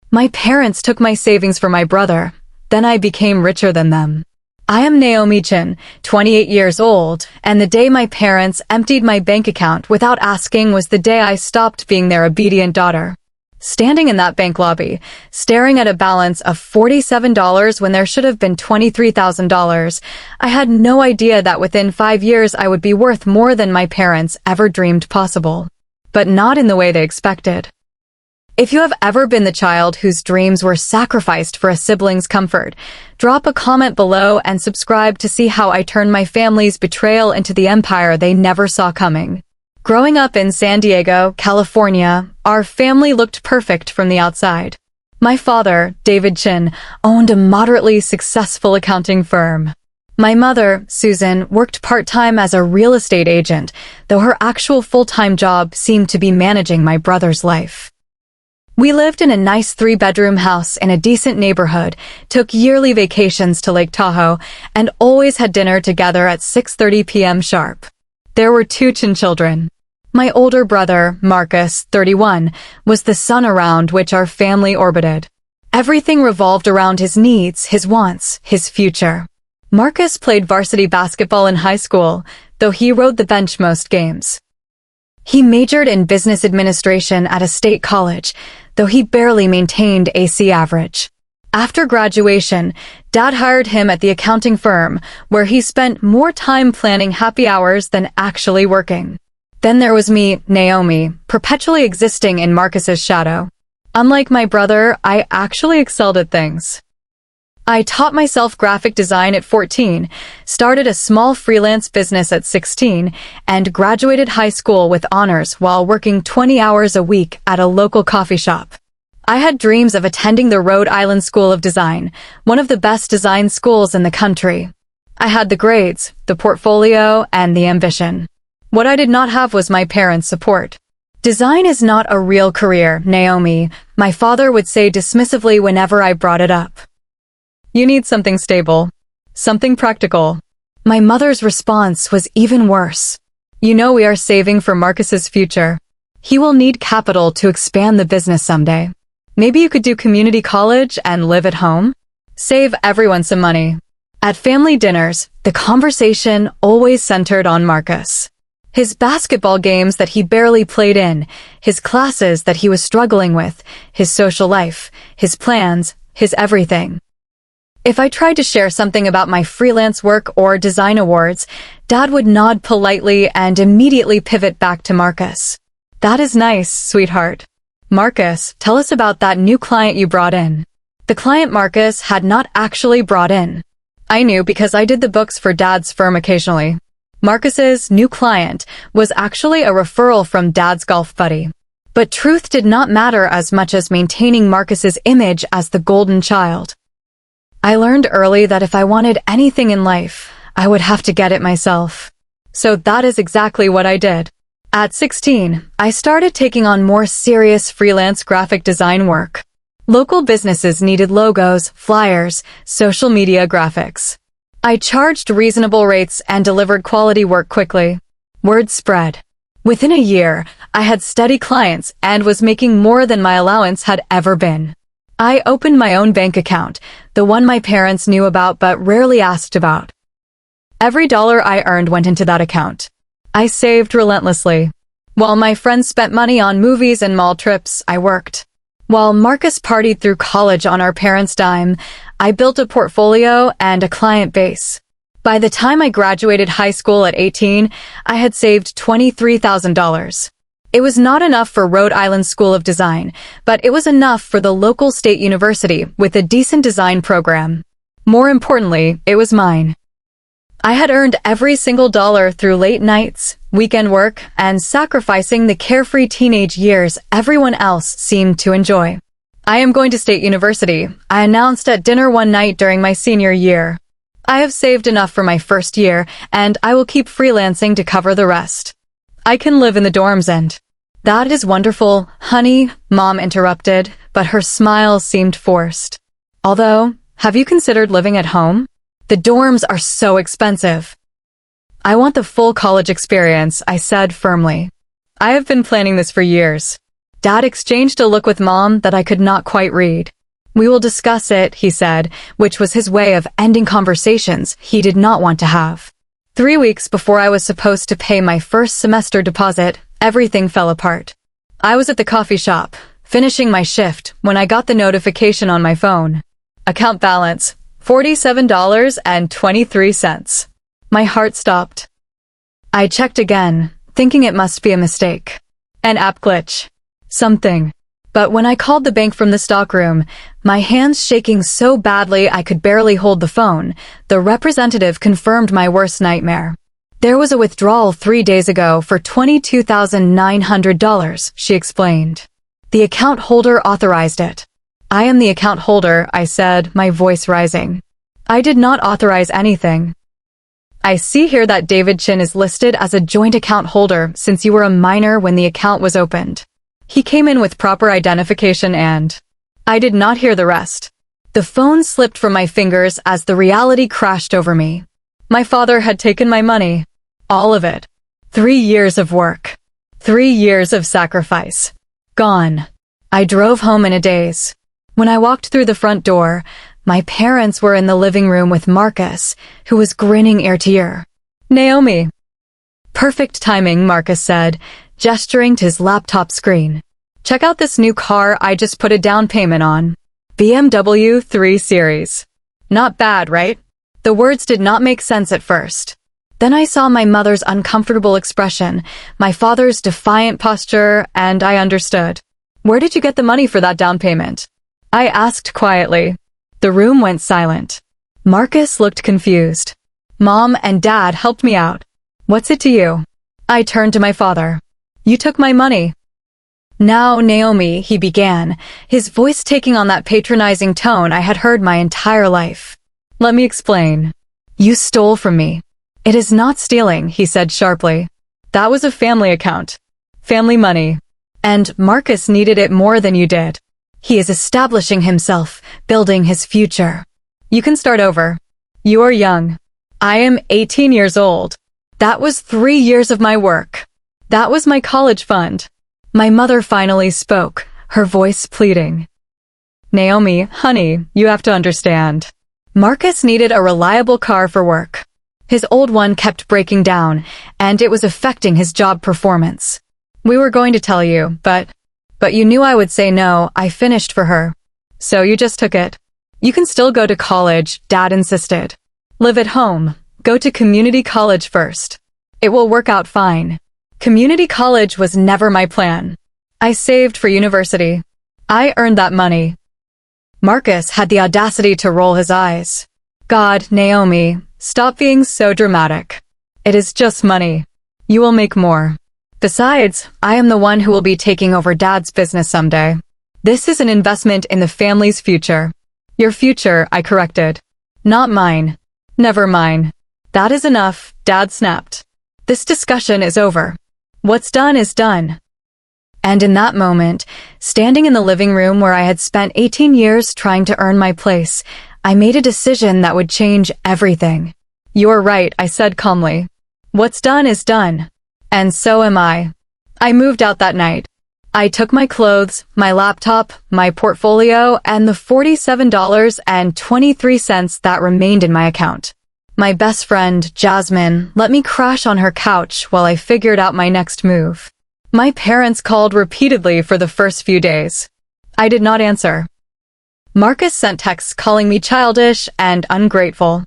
My parents took my savings for my brother. Then I became richer than them. I am Naomi Chin, 28 years old, and the day my parents emptied my bank account without asking was the day I stopped being their obedient daughter. Standing in that bank lobby, staring at a balance of $47 when there should have been $23,000, I had no idea that within 5 years I would be worth more than my parents ever dreamed possible. But not in the way they expected. If you have ever been the child whose dreams were sacrificed for a sibling's comfort, drop a comment below and subscribe to see how I turned my family's betrayal into the empire they never saw coming. Growing up in San Diego, California, our family looked perfect from the outside. My father, David Chin, owned a moderately successful accounting firm. My mother, Susan, worked part-time as a real estate agent, though her actual full-time job seemed to be managing my brother's life. We lived in a nice 3-bedroom house in a decent neighborhood, took yearly vacations to Lake Tahoe, and always had dinner together at 6:30 p.m. sharp. There were 2 Chin children. My older brother, Marcus, 31, was the sun around which our family orbited. Everything revolved around his needs, his wants, his future. Marcus played varsity basketball in high school, though he rode the bench most games. He majored in business administration at a state college, though he barely maintained AC average. After graduation, Dad hired him at the accounting firm, where he spent more time planning happy hours than actually working. Then there was me, Naomi, perpetually existing in Marcus's shadow. Unlike my brother, I actually excelled at things. I taught myself graphic design at 14, started a small freelance business at 16, and graduated high school with honors while working 20 hours a week at a local coffee shop. I had dreams of attending the Rhode Island School of Design, one of the best design schools in the country. I had the grades, the portfolio, and the ambition. What I did not have was my parents' support. Design is not a real career, Naomi, my father would say dismissively whenever I brought it up. You need something stable. Something practical. My mother's response was even worse. You know we are saving for Marcus's future. He will need capital to expand the business someday. Maybe you could do community college and live at home? Save everyone some money. At family dinners, the conversation always centered on Marcus. His basketball games that he barely played in, his classes that he was struggling with, his social life, his plans, his everything. If I tried to share something about my freelance work or design awards, Dad would nod politely and immediately pivot back to Marcus. That is nice, sweetheart. Marcus, tell us about that new client you brought in. The client Marcus had not actually brought in. I knew because I did the books for Dad's firm occasionally. Marcus's new client was actually a referral from Dad's golf buddy. But truth did not matter as much as maintaining Marcus's image as the golden child. I learned early that if I wanted anything in life, I would have to get it myself. So that is exactly what I did. At 16, I started taking on more serious freelance graphic design work. Local businesses needed logos, flyers, social media graphics. I charged reasonable rates and delivered quality work quickly. Word spread. Within a year, I had steady clients and was making more than my allowance had ever been. I opened my own bank account, the one my parents knew about but rarely asked about. Every dollar I earned went into that account. I saved relentlessly. While my friends spent money on movies and mall trips, I worked. While Marcus partied through college on our parents' dime, I built a portfolio and a client base. By the time I graduated high school at 18, I had saved $23,000. It was not enough for Rhode Island School of Design, but it was enough for the local state university with a decent design program. More importantly, it was mine. I had earned every single dollar through late nights, weekend work, and sacrificing the carefree teenage years everyone else seemed to enjoy. I am going to State University, I announced at dinner one night during my senior year. I have saved enough for my first year, and I will keep freelancing to cover the rest. I can live in the dorms and... That is wonderful, honey, Mom interrupted, but her smile seemed forced. Although, have you considered living at home? The dorms are so expensive. I want the full college experience, I said firmly. I have been planning this for years. Dad exchanged a look with Mom that I could not quite read. We will discuss it, he said, which was his way of ending conversations he did not want to have. 3 weeks before I was supposed to pay my first semester deposit, everything fell apart. I was at the coffee shop, finishing my shift, when I got the notification on my phone. Account balance, $47.23. My heart stopped. I checked again, thinking it must be a mistake. An app glitch. Something. But when I called the bank from the stockroom, my hands shaking so badly I could barely hold the phone, the representative confirmed my worst nightmare. There was a withdrawal 3 days ago for $22,900, she explained. The account holder authorized it. I am the account holder, I said, my voice rising. I did not authorize anything. I see here that David Chin is listed as a joint account holder since you were a minor when the account was opened. He came in with proper identification and... I did not hear the rest. The phone slipped from my fingers as the reality crashed over me. My father had taken my money. All of it. 3 years of work. 3 years of sacrifice. Gone. I drove home in a daze. When I walked through the front door, my parents were in the living room with Marcus, who was grinning ear to ear. Naomi. Perfect timing, Marcus said, gesturing to his laptop screen. Check out this new car I just put a down payment on. BMW 3 Series. Not bad, right? The words did not make sense at first. Then I saw my mother's uncomfortable expression, my father's defiant posture, and I understood. Where did you get the money for that down payment? I asked quietly. The room went silent. Marcus looked confused. Mom and Dad helped me out. What's it to you? I turned to my father. You took my money. Now, Naomi, he began, his voice taking on that patronizing tone I had heard my entire life. Let me explain. You stole from me. It is not stealing, he said sharply. That was a family account. Family money. And Marcus needed it more than you did. He is establishing himself, building his future. You can start over. You are young. I am 18 years old. That was 3 years of my work. That was my college fund. My mother finally spoke, her voice pleading. Naomi, honey, you have to understand. Marcus needed a reliable car for work. His old one kept breaking down, and it was affecting his job performance. We were going to tell you, but you knew I would say no. I finished for her. So you just took it. You can still go to college, Dad insisted. Live at home. Go to community college first. It will work out fine. Community college was never my plan. I saved for university. I earned that money. Marcus had the audacity to roll his eyes. God, Naomi, stop being so dramatic. It is just money. You will make more. Besides, I am the one who will be taking over Dad's business someday. This is an investment in the family's future. Your future, I corrected. Not mine. Never mine. That is enough, Dad snapped. This discussion is over. What's done is done. And in that moment, standing in the living room where I had spent 18 years trying to earn my place, I made a decision that would change everything. You're right, I said calmly. What's done is done. And so am I. I moved out that night. I took my clothes, my laptop, my portfolio, and the $47.23 that remained in my account. My best friend, Jasmine, let me crash on her couch while I figured out my next move. My parents called repeatedly for the first few days. I did not answer. Marcus sent texts calling me childish and ungrateful.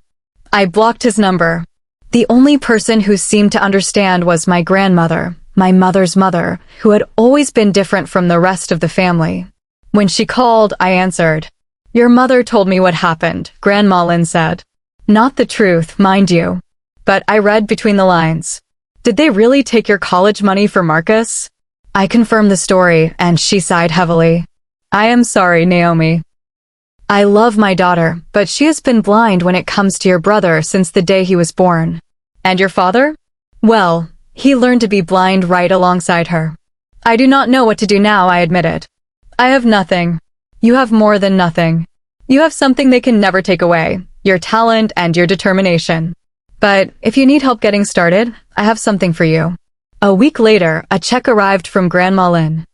I blocked his number. The only person who seemed to understand was my grandmother, my mother's mother, who had always been different from the rest of the family. When she called, I answered. Your mother told me what happened, Grandma Lynn said. Not the truth, mind you. But I read between the lines. Did they really take your college money for Marcus? I confirmed the story, and she sighed heavily. I am sorry, Naomi. I love my daughter, but she has been blind when it comes to your brother since the day he was born. And your father? Well, he learned to be blind right alongside her. I do not know what to do now, I admitted. I have nothing. You have more than nothing. You have something they can never take away, your talent and your determination. But if you need help getting started, I have something for you. A week later, a check arrived from Grandma Lynn.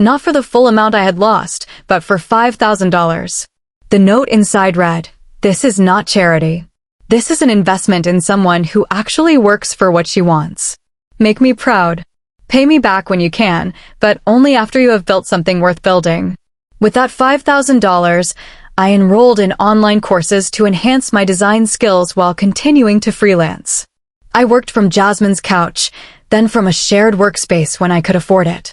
Not for the full amount I had lost, but for $5,000. The note inside read, "This is not charity. This is an investment in someone who actually works for what she wants. Make me proud. Pay me back when you can, but only after you have built something worth building." With that $5,000, I enrolled in online courses to enhance my design skills while continuing to freelance. I worked from Jasmine's couch, then from a shared workspace when I could afford it.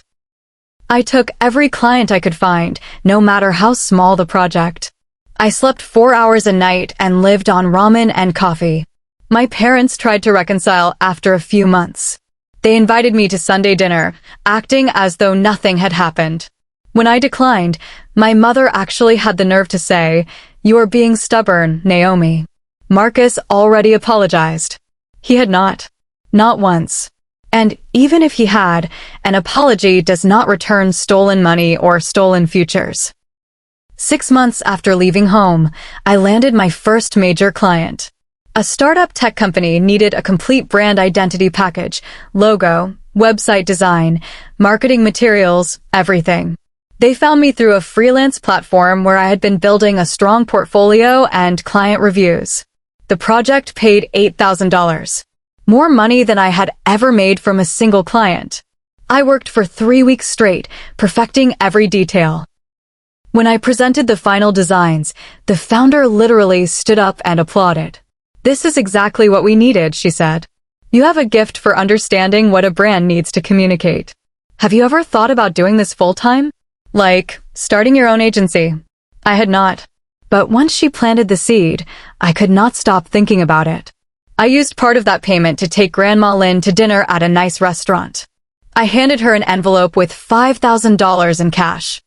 I took every client I could find, no matter how small the project. I slept 4 hours a night and lived on ramen and coffee. My parents tried to reconcile after a few months. They invited me to Sunday dinner, acting as though nothing had happened. When I declined, my mother actually had the nerve to say, "You are being stubborn, Naomi." Marcus already apologized. He had not. Not once. And even if he had, an apology does not return stolen money or stolen futures. 6 months after leaving home, I landed my first major client. A startup tech company needed a complete brand identity package, logo, website design, marketing materials, everything. They found me through a freelance platform where I had been building a strong portfolio and client reviews. The project paid $8,000. More money than I had ever made from a single client. I worked for 3 weeks straight, perfecting every detail. When I presented the final designs, the founder literally stood up and applauded. "This is exactly what we needed," she said. "You have a gift for understanding what a brand needs to communicate. Have you ever thought about doing this full-time? Like, starting your own agency?" I had not. But once she planted the seed, I could not stop thinking about it. I used part of that payment to take Grandma Lynn to dinner at a nice restaurant. I handed her an envelope with $5,000 in cash.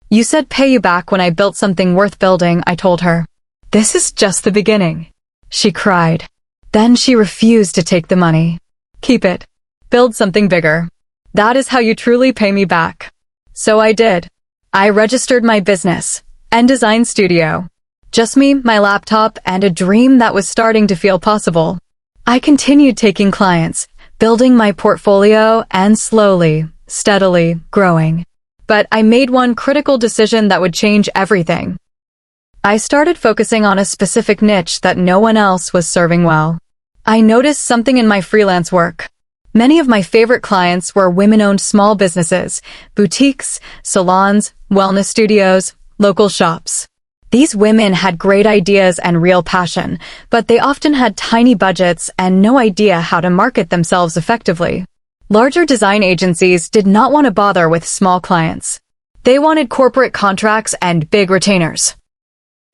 "You said pay you back when I built something worth building," I told her. "This is just the beginning." She cried. Then she refused to take the money. "Keep it. Build something bigger. That is how you truly pay me back." So I did. I registered my business, N-Design Studio. Just me, my laptop, and a dream that was starting to feel possible. I continued taking clients, building my portfolio, and slowly, steadily growing. But I made one critical decision that would change everything. I started focusing on a specific niche that no one else was serving well. I noticed something in my freelance work. Many of my favorite clients were women-owned small businesses, boutiques, salons, wellness studios, local shops. These women had great ideas and real passion, but they often had tiny budgets and no idea how to market themselves effectively. Larger design agencies did not want to bother with small clients. They wanted corporate contracts and big retainers.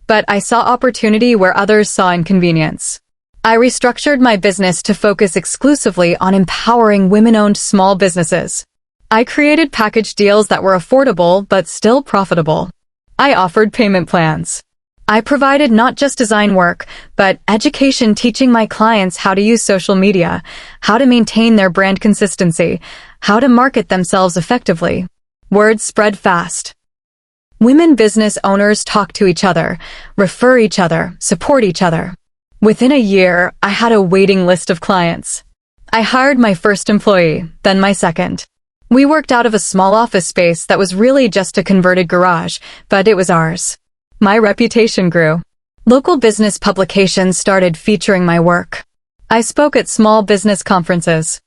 But I saw opportunity where others saw inconvenience. I restructured my business to focus exclusively on empowering women-owned small businesses. I created package deals that were affordable but still profitable. I offered payment plans. I provided not just design work, but education teaching my clients how to use social media, how to maintain their brand consistency, how to market themselves effectively. Word spread fast. Women business owners talk to each other, refer each other, support each other. Within a year, I had a waiting list of clients. I hired my first employee, then my second. We worked out of a small office space that was really just a converted garage, but it was ours. My reputation grew. Local business publications started featuring my work. I spoke at small business conferences.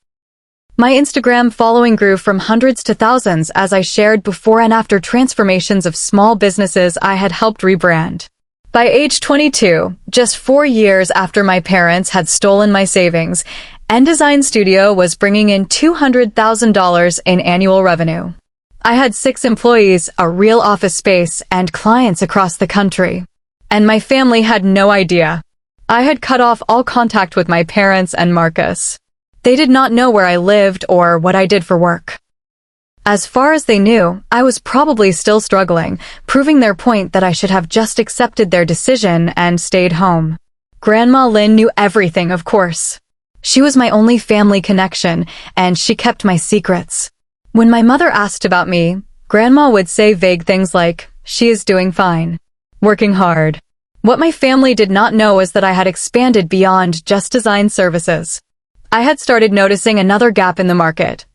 My Instagram following grew from hundreds to thousands as I shared before and after transformations of small businesses I had helped rebrand. By age 22, just 4 years after my parents had stolen my savings, N-Design Studio was bringing in $200,000 in annual revenue. I had 6 employees, a real office space, and clients across the country. And my family had no idea. I had cut off all contact with my parents and Marcus. They did not know where I lived or what I did for work. As far as they knew, I was probably still struggling, proving their point that I should have just accepted their decision and stayed home. Grandma Lynn knew everything, of course. She was my only family connection, and she kept my secrets. When my mother asked about me, Grandma would say vague things like, "She is doing fine. Working hard." What my family did not know was that I had expanded beyond just design services. I had started noticing another gap in the market.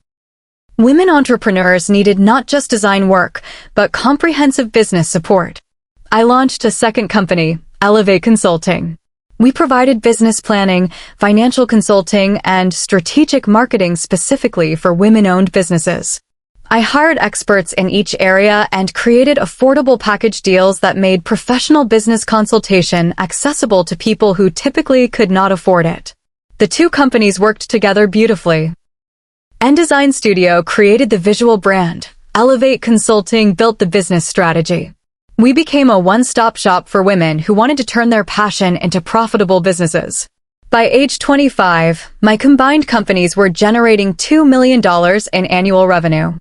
Women entrepreneurs needed not just design work, but comprehensive business support. I launched a second company, Elevate Consulting. We provided business planning, financial consulting, and strategic marketing specifically for women-owned businesses. I hired experts in each area and created affordable package deals that made professional business consultation accessible to people who typically could not afford it. The two companies worked together beautifully. N-Design Studio created the visual brand. Elevate Consulting built the business strategy. We became a one-stop shop for women who wanted to turn their passion into profitable businesses. By age 25, my combined companies were generating $2 million in annual revenue.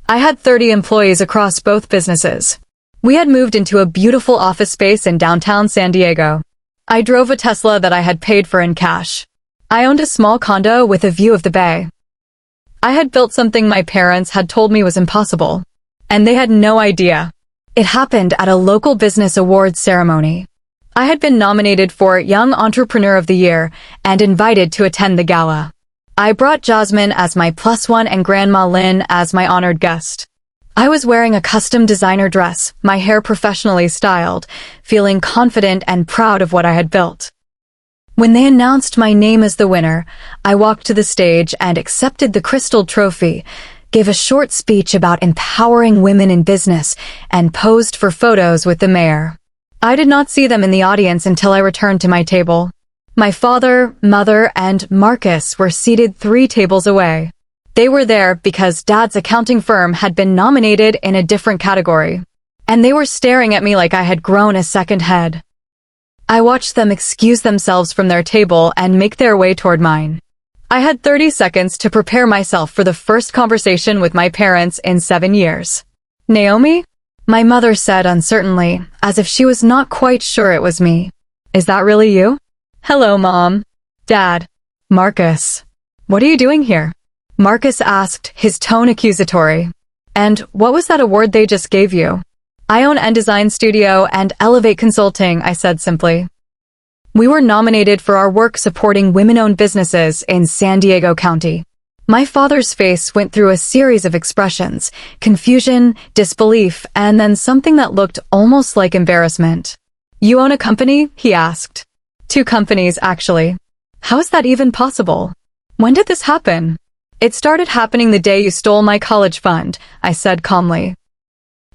I had 30 employees across both businesses. We had moved into a beautiful office space in downtown San Diego. I drove a Tesla that I had paid for in cash. I owned a small condo with a view of the bay. I had built something my parents had told me was impossible, and they had no idea. It happened at a local business awards ceremony. I had been nominated for Young Entrepreneur of the Year and invited to attend the gala. I brought Jasmine as my +1 and Grandma Lynn as my honored guest. I was wearing a custom designer dress, my hair professionally styled, feeling confident and proud of what I had built. When they announced my name as the winner, I walked to the stage and accepted the Crystal Trophy, gave a short speech about empowering women in business, and posed for photos with the mayor. I did not see them in the audience until I returned to my table. My father, mother, and Marcus were seated 3 tables away. They were there because Dad's accounting firm had been nominated in a different category, and they were staring at me like I had grown a second head. I watched them excuse themselves from their table and make their way toward mine. I had 30 seconds to prepare myself for the first conversation with my parents in 7 years. Naomi? My mother said uncertainly, as if she was not quite sure it was me. Is that really you? Hello, Mom. Dad. Marcus. What are you doing here? Marcus asked, his tone accusatory. And what was that award they just gave you? I own N-Design Studio and Elevate Consulting, I said simply. We were nominated for our work supporting women-owned businesses in San Diego County. My father's face went through a series of expressions, confusion, disbelief, and then something that looked almost like embarrassment. You own a company? He asked. 2 companies, actually. How is that even possible? When did this happen? It started happening the day you stole my college fund, I said calmly.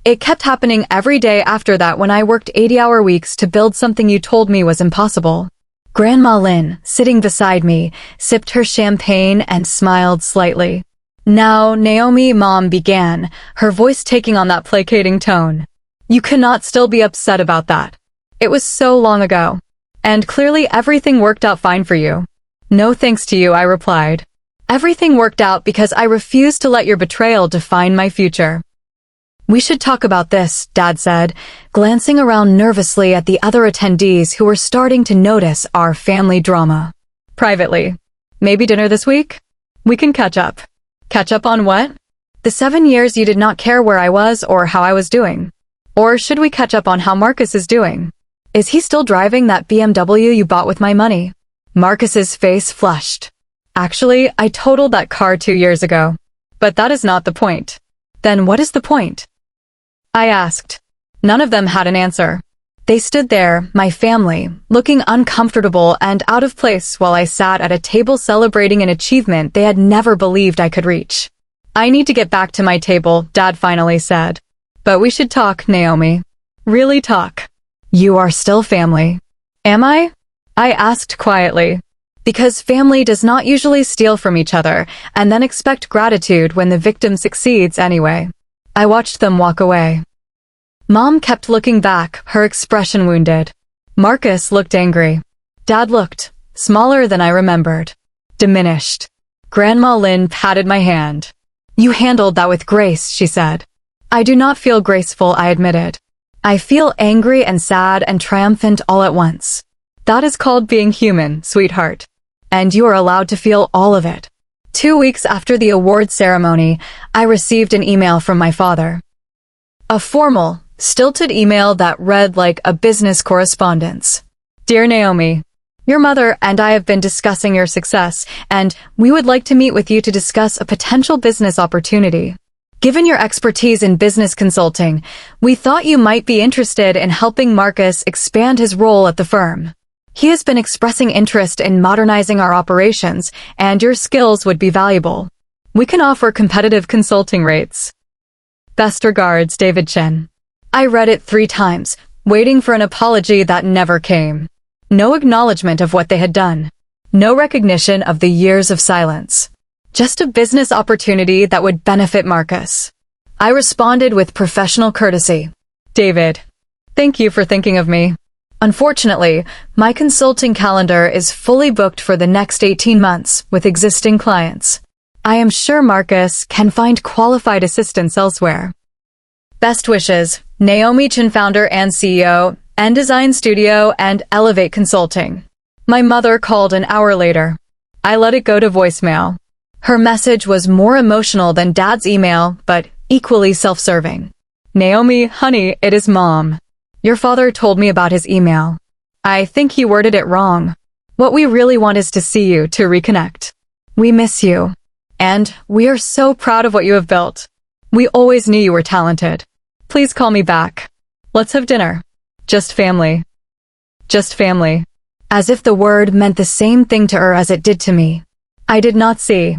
It kept happening every day after that when I worked 80-hour weeks to build something you told me was impossible. Grandma Lynn, sitting beside me, sipped her champagne and smiled slightly. Now, Naomi, Mom began, her voice taking on that placating tone. You cannot still be upset about that. It was so long ago. And clearly everything worked out fine for you. No thanks to you, I replied. Everything worked out because I refused to let your betrayal define my future. We should talk about this, Dad said, glancing around nervously at the other attendees who were starting to notice our family drama. Privately. Maybe dinner this week? We can catch up. Catch up on what? The 7 years you did not care where I was or how I was doing. Or should we catch up on how Marcus is doing? Is he still driving that BMW you bought with my money? Marcus's face flushed. Actually, I totaled that car 2 years ago. But that is not the point. Then what is the point? I asked. None of them had an answer. They stood there, my family, looking uncomfortable and out of place while I sat at a table celebrating an achievement they had never believed I could reach. I need to get back to my table, Dad finally said. But we should talk, Naomi. Really talk. You are still family. Am I? I asked quietly. Because family does not usually steal from each other and then expect gratitude when the victim succeeds anyway. I watched them walk away. Mom kept looking back, her expression wounded. Marcus looked angry. Dad looked smaller than I remembered. Diminished. Grandma Lynn patted my hand. You handled that with grace, she said. I do not feel graceful, I admitted. I feel angry and sad and triumphant all at once. That is called being human, sweetheart. And you are allowed to feel all of it. 2 weeks after the award ceremony, I received an email from my father. A formal, stilted email that read like a business correspondence. Dear Naomi, Your mother and I have been discussing your success, and we would like to meet with you to discuss a potential business opportunity. Given your expertise in business consulting, we thought you might be interested in helping Marcus expand his role at the firm. He has been expressing interest in modernizing our operations, and your skills would be valuable. We can offer competitive consulting rates. Best regards, David Chen. I read it 3 times, waiting for an apology that never came. No acknowledgement of what they had done. No recognition of the years of silence. Just a business opportunity that would benefit Marcus. I responded with professional courtesy. David, thank you for thinking of me. Unfortunately, my consulting calendar is fully booked for the next 18 months with existing clients. I am sure Marcus can find qualified assistance elsewhere. Best wishes, Naomi Chen, founder and CEO, N Design Studio and Elevate Consulting. My mother called an hour later. I let it go to voicemail. Her message was more emotional than Dad's email, but equally self-serving. Naomi, honey, it is Mom. Your father told me about his email. I think he worded it wrong. What we really want is to see you, to reconnect. We miss you. And we are so proud of what you have built. We always knew you were talented. Please call me back. Let's have dinner. Just family. Just family. As if the word meant the same thing to her as it did to me. I did not see.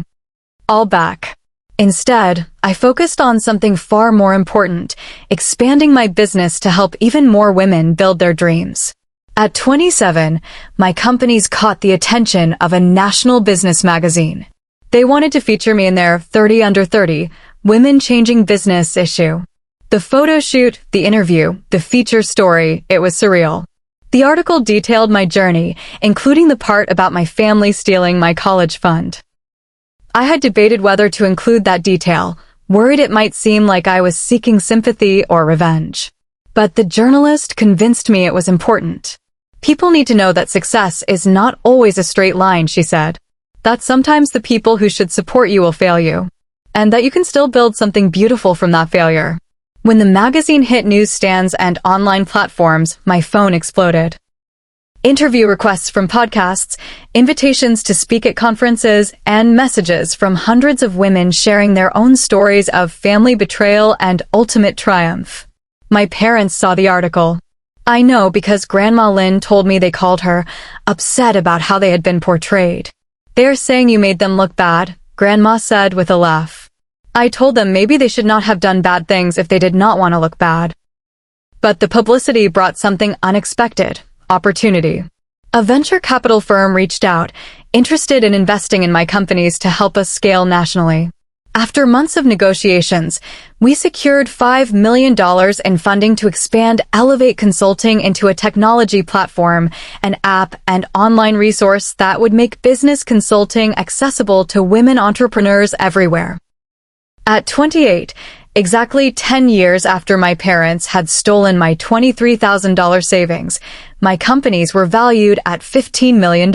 All back. Instead, I focused on something far more important, expanding my business to help even more women build their dreams. At 27, my companies caught the attention of a national business magazine. They wanted to feature me in their 30 Under 30 Women Changing Business issue. The photo shoot, the interview, the feature story, it was surreal. The article detailed my journey, including the part about my family stealing my college fund. I had debated whether to include that detail, worried it might seem like I was seeking sympathy or revenge. But the journalist convinced me it was important. People need to know that success is not always a straight line, she said. That sometimes the people who should support you will fail you. And that you can still build something beautiful from that failure. When the magazine hit newsstands and online platforms, my phone exploded. Interview requests from podcasts, invitations to speak at conferences, and messages from hundreds of women sharing their own stories of family betrayal and ultimate triumph. My parents saw the article. I know because Grandma Lynn told me they called her, upset about how they had been portrayed. They're saying you made them look bad, Grandma said with a laugh. I told them maybe they should not have done bad things if they did not want to look bad. But the publicity brought something unexpected. Opportunity. A venture capital firm reached out, interested in investing in my companies to help us scale nationally. After months of negotiations, we secured $5 million in funding to expand Elevate Consulting into a technology platform, an app, and online resource that would make business consulting accessible to women entrepreneurs everywhere. At 28, exactly 10 years after my parents had stolen my $23,000 savings, my companies were valued at $15 million.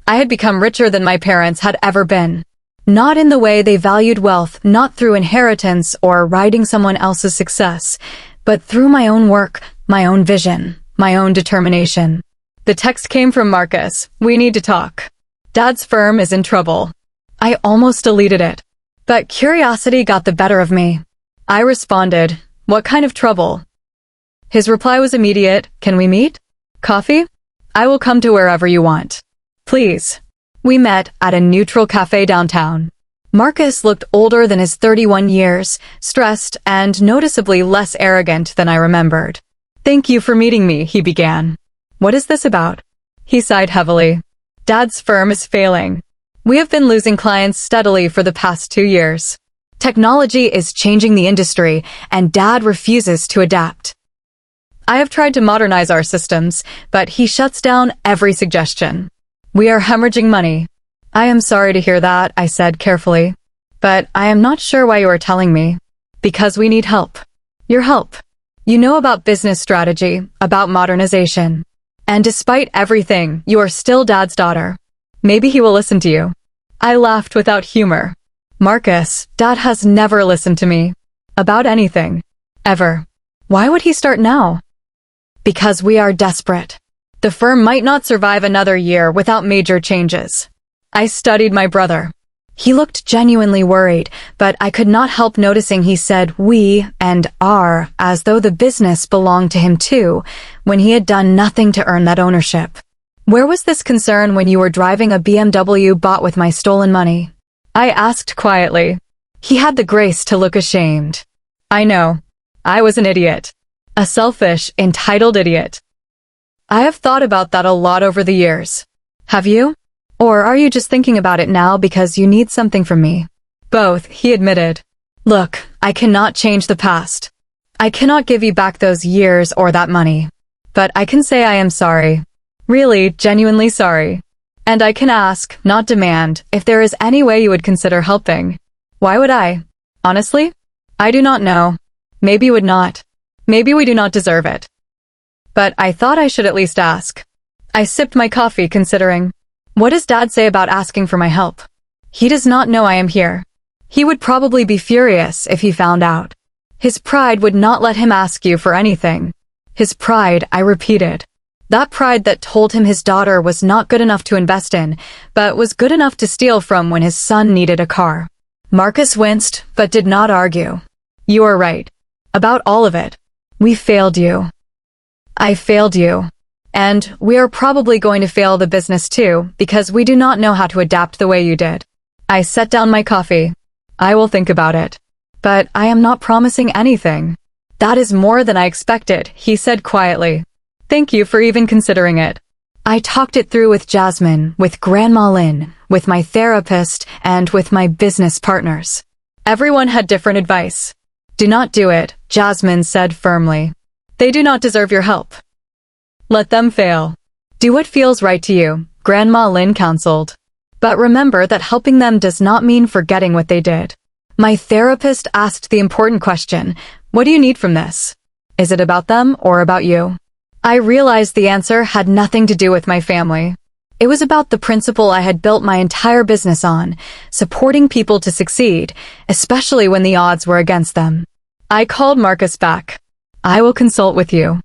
I had become richer than my parents had ever been. Not in the way they valued wealth, not through inheritance or riding someone else's success, but through my own work, my own vision, my own determination. The text came from Marcus. We need to talk. Dad's firm is in trouble. I almost deleted it. But curiosity got the better of me. I responded, what kind of trouble? His reply was immediate, can we meet? Coffee? I will come to wherever you want. Please. We met at a neutral cafe downtown. Marcus looked older than his 31 years, stressed and noticeably less arrogant than I remembered. Thank you for meeting me, he began. What is this about? He sighed heavily. Dad's firm is failing. We have been losing clients steadily for the past 2 years. Technology is changing the industry, and Dad refuses to adapt. I have tried to modernize our systems, but he shuts down every suggestion. We are hemorrhaging money. I am sorry to hear that, I said carefully. But I am not sure why you are telling me. Because we need help. Your help. You know about business strategy, about modernization. And despite everything, you are still Dad's daughter. Maybe he will listen to you. I laughed without humor. Marcus, Dad has never listened to me. About anything. Ever. Why would he start now? Because we are desperate. The firm might not survive another year without major changes. I studied my brother. He looked genuinely worried, but I could not help noticing he said we and our as though the business belonged to him too, when he had done nothing to earn that ownership. Where was this concern when you were driving a BMW bought with my stolen money? I asked quietly. He had the grace to look ashamed. I know. I was an idiot. A selfish, entitled idiot. I have thought about that a lot over the years. Have you? Or are you just thinking about it now because you need something from me? Both, he admitted. Look, I cannot change the past. I cannot give you back those years or that money. But I can say I am sorry. Really, genuinely sorry. And I can ask, not demand, if there is any way you would consider helping. Why would I? Honestly? I do not know. Maybe you would not. Maybe we do not deserve it. But I thought I should at least ask. I sipped my coffee, considering. What does Dad say about asking for my help? He does not know I am here. He would probably be furious if he found out. His pride would not let him ask you for anything. His pride, I repeated. That pride that told him his daughter was not good enough to invest in, but was good enough to steal from when his son needed a car. Marcus winced, but did not argue. You are right. About all of it. We failed you. I failed you. And we are probably going to fail the business too, because we do not know how to adapt the way you did. I set down my coffee. I will think about it. But I am not promising anything. That is more than I expected, he said quietly. Thank you for even considering it. I talked it through with Jasmine, with Grandma Lynn, with my therapist, and with my business partners. Everyone had different advice. Do not do it, Jasmine said firmly. They do not deserve your help. Let them fail. Do what feels right to you, Grandma Lynn counseled. But remember that helping them does not mean forgetting what they did. My therapist asked the important question, what do you need from this? Is it about them or about you? I realized the answer had nothing to do with my family. It was about the principle I had built my entire business on, supporting people to succeed, especially when the odds were against them. I called Marcus back. I will consult with you.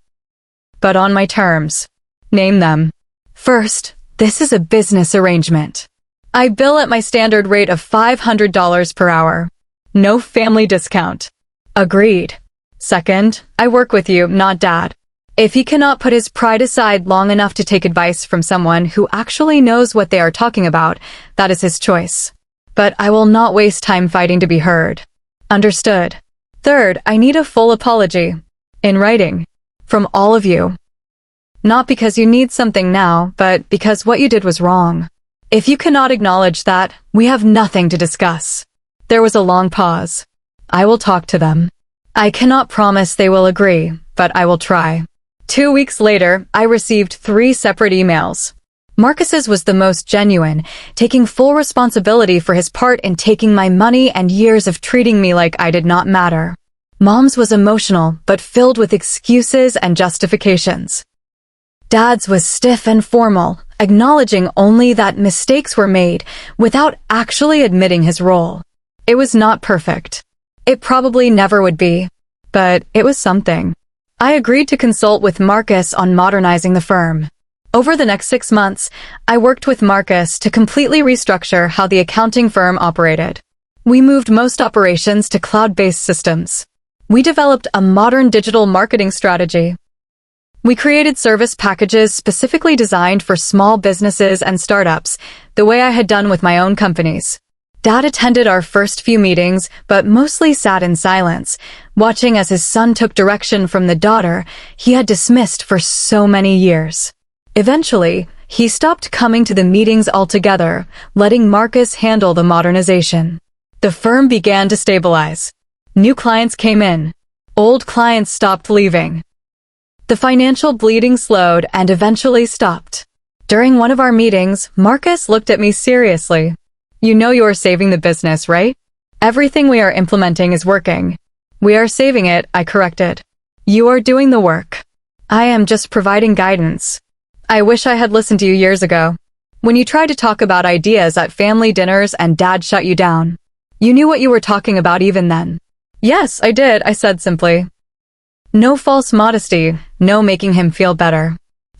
But on my terms. Name them. First, this is a business arrangement. I bill at my standard rate of $500 per hour. No family discount. Agreed. Second, I work with you, not Dad. If he cannot put his pride aside long enough to take advice from someone who actually knows what they are talking about, that is his choice. But I will not waste time fighting to be heard. Understood. Third, I need a full apology. In writing. From all of you. Not because you need something now, but because what you did was wrong. If you cannot acknowledge that, we have nothing to discuss. There was a long pause. I will talk to them. I cannot promise they will agree, but I will try. 2 weeks later, I received 3 separate emails. Marcus's was the most genuine, taking full responsibility for his part in taking my money and years of treating me like I did not matter. Mom's was emotional, but filled with excuses and justifications. Dad's was stiff and formal, acknowledging only that mistakes were made without actually admitting his role. It was not perfect. It probably never would be, but it was something. I agreed to consult with Marcus on modernizing the firm. Over the next 6 months, I worked with Marcus to completely restructure how the accounting firm operated. We moved most operations to cloud-based systems. We developed a modern digital marketing strategy. We created service packages specifically designed for small businesses and startups, the way I had done with my own companies. Dad attended our first few meetings, but mostly sat in silence, watching as his son took direction from the daughter he had dismissed for so many years. Eventually, he stopped coming to the meetings altogether, letting Marcus handle the modernization. The firm began to stabilize. New clients came in. Old clients stopped leaving. The financial bleeding slowed and eventually stopped. During one of our meetings, Marcus looked at me seriously. You know you are saving the business, right? Everything we are implementing is working. We are saving it, I corrected. You are doing the work. I am just providing guidance. I wish I had listened to you years ago. When you tried to talk about ideas at family dinners and Dad shut you down. You knew what you were talking about even then. Yes, I did, I said simply. No false modesty, no making him feel better.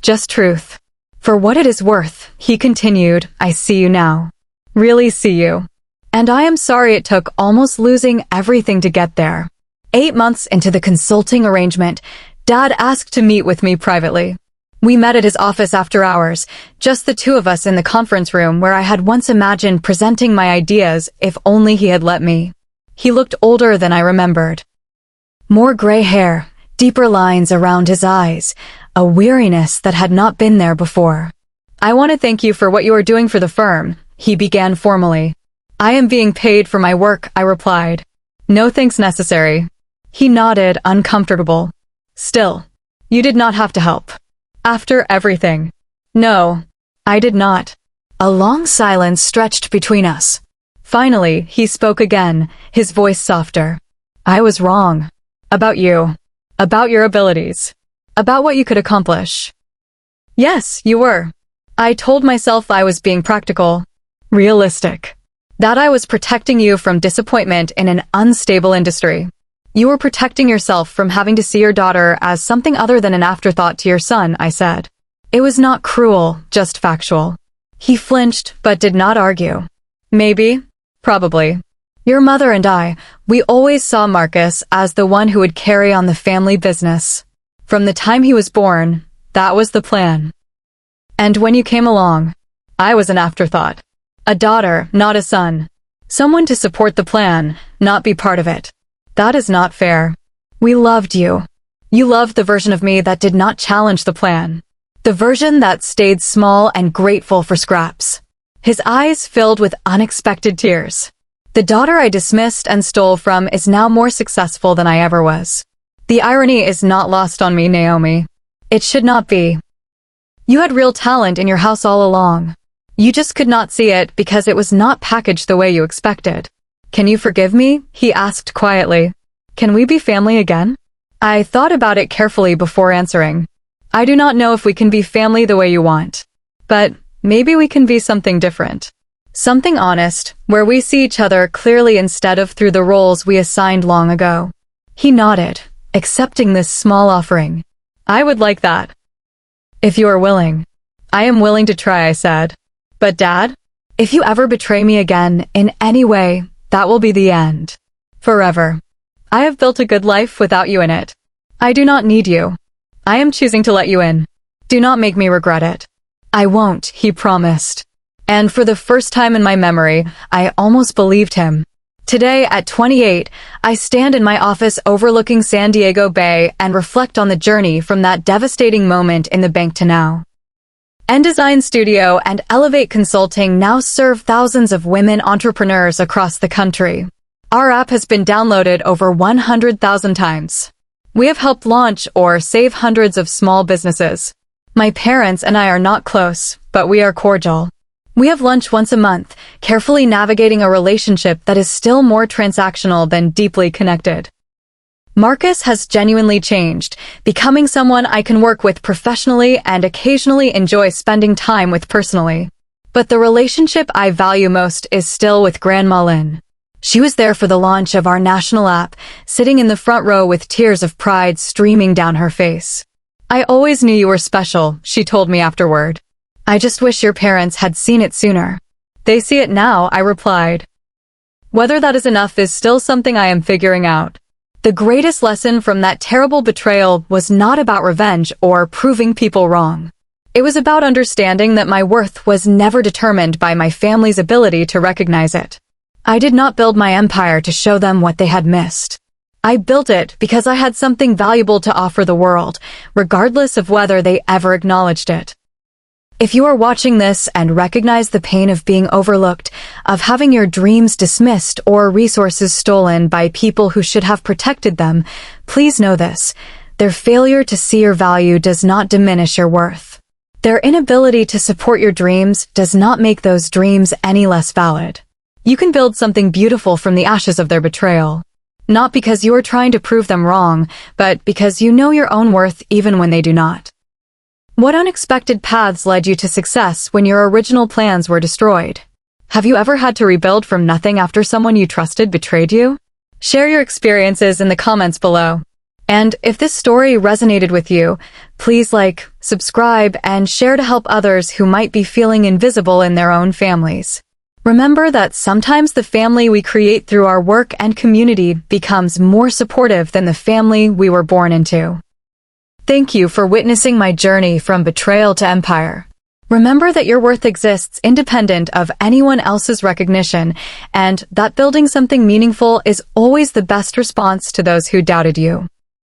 Just truth. For what it is worth, he continued, I see you now. Really see you. And I am sorry it took almost losing everything to get there. 8 months into the consulting arrangement, Dad asked to meet with me privately. We met at his office after hours, just the two of us in the conference room where I had once imagined presenting my ideas if only he had let me. He looked older than I remembered. More gray hair, deeper lines around his eyes, a weariness that had not been there before. I want to thank you for what you are doing for the firm, he began formally. I am being paid for my work, I replied. No thanks necessary. He nodded, uncomfortable. Still, you did not have to help. After everything. No, I did not. A long silence stretched between us. Finally, he spoke again, his voice softer. I was wrong. About you. About your abilities. About what you could accomplish. Yes, you were. I told myself I was being practical. Realistic. That I was protecting you from disappointment in an unstable industry. You were protecting yourself from having to see your daughter as something other than an afterthought to your son, I said. It was not cruel, just factual. He flinched, but did not argue. Maybe. Probably. Your mother and I, we always saw Marcus as the one who would carry on the family business. From the time he was born, that was the plan. And when you came along, I was an afterthought. A daughter, not a son. Someone to support the plan, not be part of it. That is not fair. We loved you. You loved the version of me that did not challenge the plan. The version that stayed small and grateful for scraps. His eyes filled with unexpected tears. The daughter I dismissed and stole from is now more successful than I ever was. The irony is not lost on me, Naomi. It should not be. You had real talent in your house all along. You just could not see it because it was not packaged the way you expected. Can you forgive me? He asked quietly. Can we be family again? I thought about it carefully before answering. I do not know if we can be family the way you want. But maybe we can be something different. Something honest, where we see each other clearly instead of through the roles we assigned long ago. He nodded, accepting this small offering. I would like that. If you are willing. I am willing to try, I said. But Dad, if you ever betray me again in any way, that will be the end. Forever. I have built a good life without you in it. I do not need you. I am choosing to let you in. Do not make me regret it. I won't, he promised. And for the first time in my memory, I almost believed him. Today, at 28, I stand in my office overlooking San Diego Bay and reflect on the journey from that devastating moment in the bank to now. N-Design Studio and Elevate Consulting now serve thousands of women entrepreneurs across the country. Our app has been downloaded over 100,000 times. We have helped launch or save hundreds of small businesses. My parents and I are not close, but we are cordial. We have lunch once a month, carefully navigating a relationship that is still more transactional than deeply connected. Marcus has genuinely changed, becoming someone I can work with professionally and occasionally enjoy spending time with personally. But the relationship I value most is still with Grandma Lynn. She was there for the launch of our national app, sitting in the front row with tears of pride streaming down her face. I always knew you were special, she told me afterward. I just wish your parents had seen it sooner. They see it now, I replied. Whether that is enough is still something I am figuring out. The greatest lesson from that terrible betrayal was not about revenge or proving people wrong. It was about understanding that my worth was never determined by my family's ability to recognize it. I did not build my empire to show them what they had missed. I built it because I had something valuable to offer the world, regardless of whether they ever acknowledged it. If you are watching this and recognize the pain of being overlooked, of having your dreams dismissed or resources stolen by people who should have protected them, please know this. Their failure to see your value does not diminish your worth. Their inability to support your dreams does not make those dreams any less valid. You can build something beautiful from the ashes of their betrayal. Not because you are trying to prove them wrong, but because you know your own worth even when they do not. What unexpected paths led you to success when your original plans were destroyed? Have you ever had to rebuild from nothing after someone you trusted betrayed you? Share your experiences in the comments below. And if this story resonated with you, please like, subscribe, and share to help others who might be feeling invisible in their own families. Remember that sometimes the family we create through our work and community becomes more supportive than the family we were born into. Thank you for witnessing my journey from betrayal to empire. Remember that your worth exists independent of anyone else's recognition, and that building something meaningful is always the best response to those who doubted you.